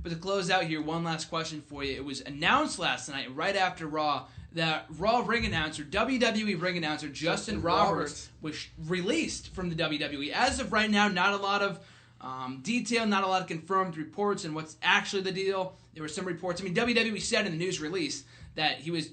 But to close out here, one last question for you. It was announced last night, right after Raw, that Raw ring announcer, WWE ring announcer, Justin Roberts was released from the WWE. As of right now, not a lot of detail, not a lot of confirmed reports and what's actually the deal. There were some reports. I mean, WWE said in the news release that he was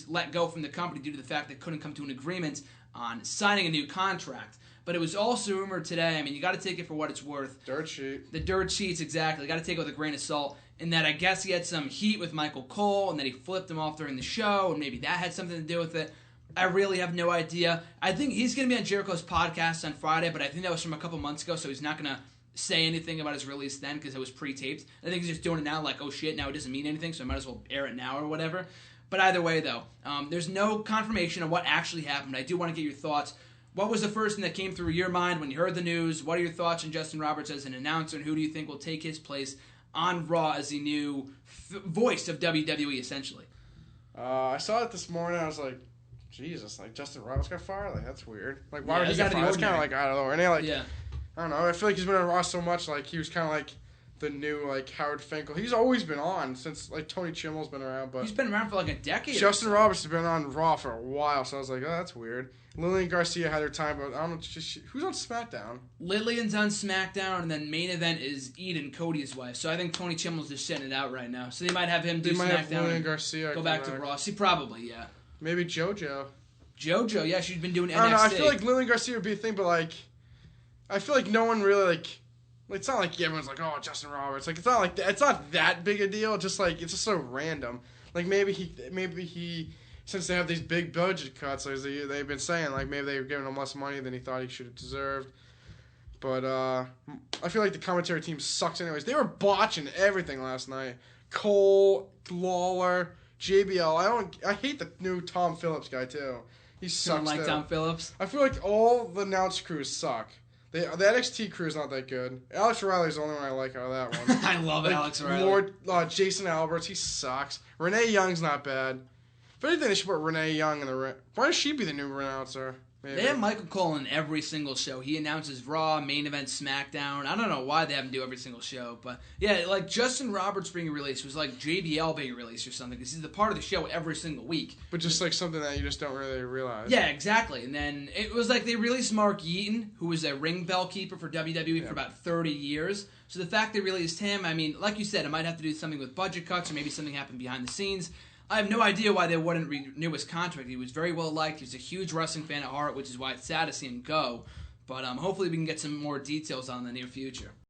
let go from the company due to the fact they couldn't come to an agreement on signing a new contract. But it was also rumored today. I mean, you got to take it for what it's worth. Dirt sheet. The dirt sheets, exactly. You got to take it with a grain of salt. In that I guess he had some heat with Michael Cole, and that he flipped him off during the show, and maybe that had something to do with it. I really have no idea. I think he's going to be on Jericho's podcast on Friday, but I think that was from a couple months ago, so he's not going to say anything about his release then because it was pre-taped. I think he's just doing it now like, oh shit, now it doesn't mean anything, so I might as well air it now or whatever. But either way, though, there's no confirmation of what actually happened. I do want to get your thoughts. What was the first thing that came through your mind when you heard the news? What are your thoughts on Justin Roberts as an announcer, and who do you think will take his place on Raw as the new voice of WWE, essentially? I saw it this morning. I was like, Jesus, like Justin Roberts got fired? Like, that's weird. Like, why would he get fired? It's kind of like, I don't know. And they, like, yeah. I don't know. I feel like he's been on Raw so much. Like, he was kind of like the new, like, Howard Finkel. He's always been on since, like, Tony Chimmel's been around. But he's been around for, like, a decade. Justin Roberts has been on Raw for a while, so I was like, oh, that's weird. Lillian Garcia had her time, but I don't know. Who's on SmackDown? Lillian's on SmackDown, and then main event is Eden, Cody's wife. So I think Tony Chimmel's just setting it out right now. So they might have him do SmackDown. Have Lillian Garcia go back to Raw. See, probably, yeah. Maybe JoJo. JoJo, yeah, she's been doing NXT. I don't know. I feel like Lillian Garcia would be a thing, but like, I feel like no one really like. It's not like everyone's like, oh, Justin Roberts. Like, it's not like that. It's not that big a deal. It's just like it's just so random. Like maybe he. Since they have these big budget cuts, like they've been saying, like maybe they were giving him less money than he thought he should have deserved. But I feel like the commentary team sucks anyways. They were botching everything last night. Cole, Lawler, JBL. I hate the new Tom Phillips guy too. He sucks. Don't like Tom Phillips? I feel like all the announce crews suck. The NXT crew is not that good. Alex Riley's the only one I like out of that one. I love Alex Riley. Jason Alberts, he sucks. Renee Young's not bad. If anything, they should put Renee Young in the ring. Why does she be the new announcer? Maybe. They have Michael Cole in every single show. He announces Raw, main event, SmackDown. I don't know why they have him do every single show. But, yeah, like Justin Roberts being released was like JBL being released or something. Because he's the part of the show every single week. But just like something that you just don't really realize. Yeah, exactly. And then it was like they released Mark Yeaton, who was a ring bell keeper for WWE for about 30 years. So the fact they released him, I mean, like you said, it might have to do something with budget cuts or maybe something happened behind the scenes. I have no idea why they wouldn't renew his contract. He was very well liked. He was a huge wrestling fan at heart, which is why it's sad to see him go. But hopefully we can get some more details on in the near future.